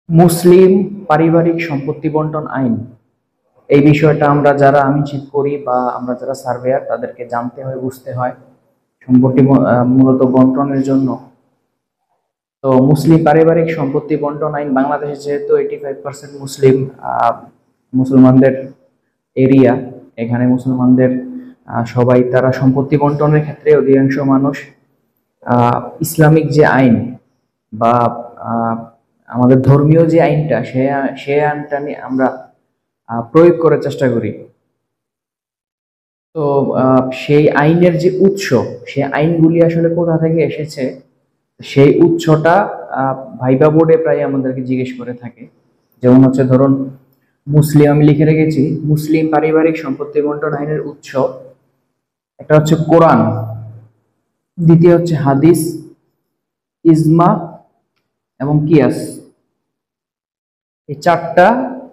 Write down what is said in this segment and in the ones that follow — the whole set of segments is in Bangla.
মুসলিম পারিবারিক সম্পত্তি বন্টন আইন, এই বিষয়টা আমরা যারা আইনজীব করি বা আমরা যারা সার্ভেয়ার তাদেরকে জানতে হয়, বুঝতে হয় সম্পত্তি মূলত বন্টনের জন্য। তো মুসলিম পারিবারিক সম্পত্তি বন্টন আইন বাংলাদেশে যেহেতু 85% মুসলমানদের এরিয়া, এখানে মুসলমানদের সবাই তারা সম্পত্তি বন্টনের ক্ষেত্রে অধিকাংশ মানুষ ইসলামিক যে আইন বা আমাদের ধর্মীয় যে আইনটা সে আইনটা নিয়ে আমরা প্রয়োগ করার চেষ্টা করি। তো সেই আইনের যে উৎস, সেই আইনগুলি আসলে কোথা থেকে এসেছে সেই উৎসটা ভাইবা বোর্ডে প্রায় আমাদেরকে জিজ্ঞেস করে থাকে। যেমন হচ্ছে ধরুন মুসলিম, আমি লিখে রেখেছি মুসলিম পারিবারিক সম্পত্তি বন্টন আইনের উৎস একটা হচ্ছে কোরআন, দ্বিতীয় হচ্ছে হাদিস, ইজমা এবং কিয়াস। এই চারটা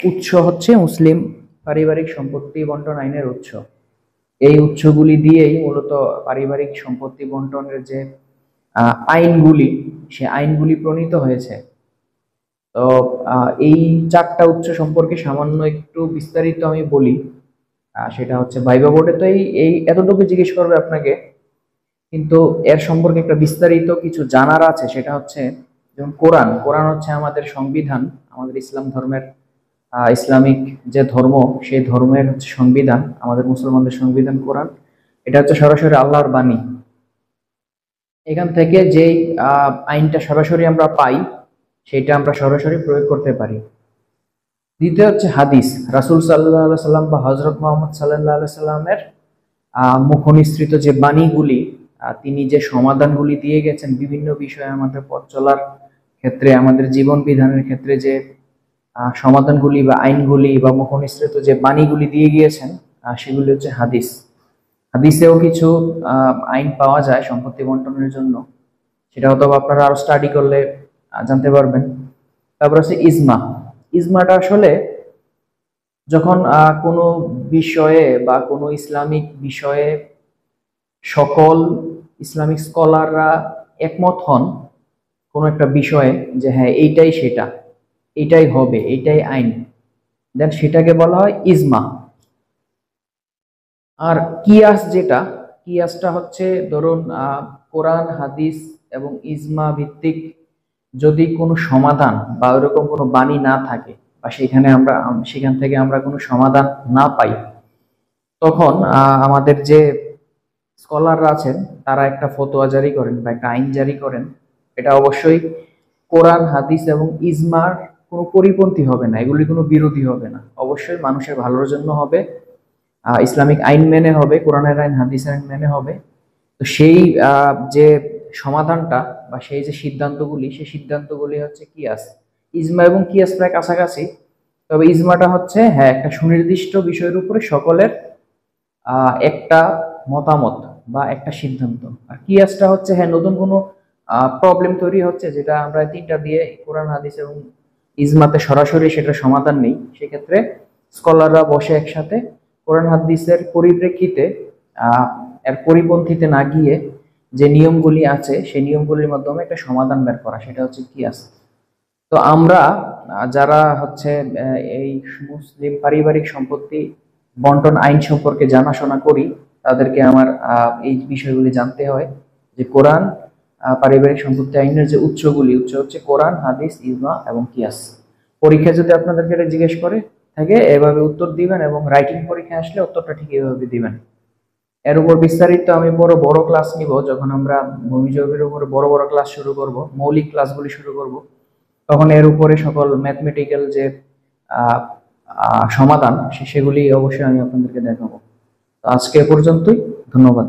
উৎস হচ্ছে মুসলিম পারিবারিক সম্পত্তি বন্টন আইনের উৎস। এই উৎসগুলি দিয়েই মূলত পারিবারিক সম্পত্তি বন্টনের যে আইনগুলি, সে আইনগুলি প্রণীত হয়েছে। তো এই চারটা উৎস সম্পর্কে সামান্য একটু বিস্তারিত আমি বলি। সেটা হচ্ছে ভাইবা বোর্ডে তো এই এতটুকু জিজ্ঞেস করবে আপনাকে, কিন্তু এর সম্পর্কে একটা বিস্তারিত কিছু জানার আছে। সেটা হচ্ছে যেমন কোরআন হচ্ছে আমাদের সংবিধান, আমাদের ইসলাম ধর্মের ইসলামিক যে ধর্ম সেই ধর্মের হচ্ছে সংবিধান, আমাদের মুসলমানদের সংবিধান কোরআন। এটা হচ্ছে সরাসরি আল্লাহর বাণী। এখান থেকে যে আইনটা সরাসরি আমরা পাই সেটা আমরা সরাসরি প্রয়োগ করতে পারি। দ্বিতীয় হচ্ছে হাদিস, রাসূল সাল্লাল্লাহু আলাইহি সাল্লাম বা হযরত মুহাম্মদ সাল্লাল্লাহু আলাইহি সাল্লামের মুখনিসৃত যে বাণীগুলি, তিনি যে সমাধানগুলি দিয়ে গেছেন বিভিন্ন বিষয়ে আমাদের পথ চলার ক্ষেত্রে, আমাদের জীবন বিধানের ক্ষেত্রে যে সমাধানগুলি বা আইনগুলি বা মুখনিসৃত যে বাণীগুলি দিয়ে গিয়েছেন, সেগুলি হচ্ছে হাদিস। হাদিসেও কিছু আইন পাওয়া যায় সম্পত্তি বন্টনের জন্য, সেটা হয়তো আপনারা আরো স্টাডি করলে জানতে পারবেন। তারপর হচ্ছে ইজমাটা আসলে যখন কোনো বিষয়ে বা কোনো ইসলামিক বিষয়ে সকল ইসলামিক স্কলাররা একমত হন কোনো একটা বিষয়ে যে হ্যাঁ এইটাই সেটা, এইটাই হবে, এইটাই আইন, দেন সেটাকে বলা হয় ইজমা। আর কিয়াসটা হচ্ছে ধরুন কোরআন, হাদিস এবং ইজমা ভিত্তিক যদি কোনো সমাধান বা ওইরকম কোনো বাণী না থাকে বা সেখান থেকে আমরা কোনো সমাধান না পাই, তখন আমাদের যে স্কলাররা আছেন তারা একটা ফতোয়া জারি করেন বা একটা আইন জারি করেন। এটা অবশ্যই কোরআন, হাদিস এবং ইজমার কোনো পরিপন্থী হবে না, এগুলি কোনো বিরোধী হবে না, অবশ্যই মানুষের ভালোর জন্য হবে, ইসলামিক আইন মেনে হবে, কোরআনের আইন হাদিসের আইন মেনে হবে। তো সেই যে সমাধানটা বা সেই যে সিদ্ধান্তগুলি, সেই সিদ্ধান্তগুলি হচ্ছে কিয়াস। ইজমা এবং কিয়াস প্রায় কাছাকাছি, তবে ইজমাটা হচ্ছে হ্যাঁ একটা সুনির্দিষ্ট বিষয়ের উপরে সকলের একটা মতামত বা একটা সিদ্ধান্ত। আর কিয়াসটা হচ্ছে হ্যাঁ নতুন কোনো প্রবলেম তৈরি হচ্ছে যেটা আমরা তিনটা দিয়ে কোরআন, হাদিস এবং ইজমাতে সরাসরি সেটা সমাধান নেই, সেক্ষেত্রে স্কলাররা বসে একসাথে কোরআন হাদিসের পরিপ্রেক্ষিতে এর পরিপন্থীতে না গিয়ে যে নিয়মগুলি আছে সেই নিয়মগুলির মাধ্যমে একটা সমাধান বের করা, সেটা হচ্ছে কিয়াস। তো আমরা যারা হচ্ছে এই মুসলিম পারিবারিক সম্পত্তি বন্টন আইন সম্পর্কে জানাশোনা করি, তাদেরকে আমার এই বিষয়গুলি জানতে হয় যে কোরআন পারিবারিক সম্পত্তি আইনের যে উৎস হচ্ছে কোরআন, হাদিস, ইজমা এবং কিয়াস। পরীক্ষা যদি আপনাদেরকে এটা জিজ্ঞেস করে থাকে এভাবে উত্তর দিবেন, এবং রাইটিং পরীক্ষা আসলে উত্তরটা ঠিক এভাবে দিবেন। এর উপর বিস্তারিত আমি বড় ক্লাস নিব, যখন আমরা ভূমি জরিপের উপর বড় ক্লাস শুরু করব, মৌলিক ক্লাসগুলি শুরু করব, তখন এর উপরে সকল ম্যাথমেটিক্যাল যে সমাধান সেগুলি অবশ্যই আমি আপনাদেরকে দেখাবো। তো আজকে এ পর্যন্তই, ধন্যবাদ।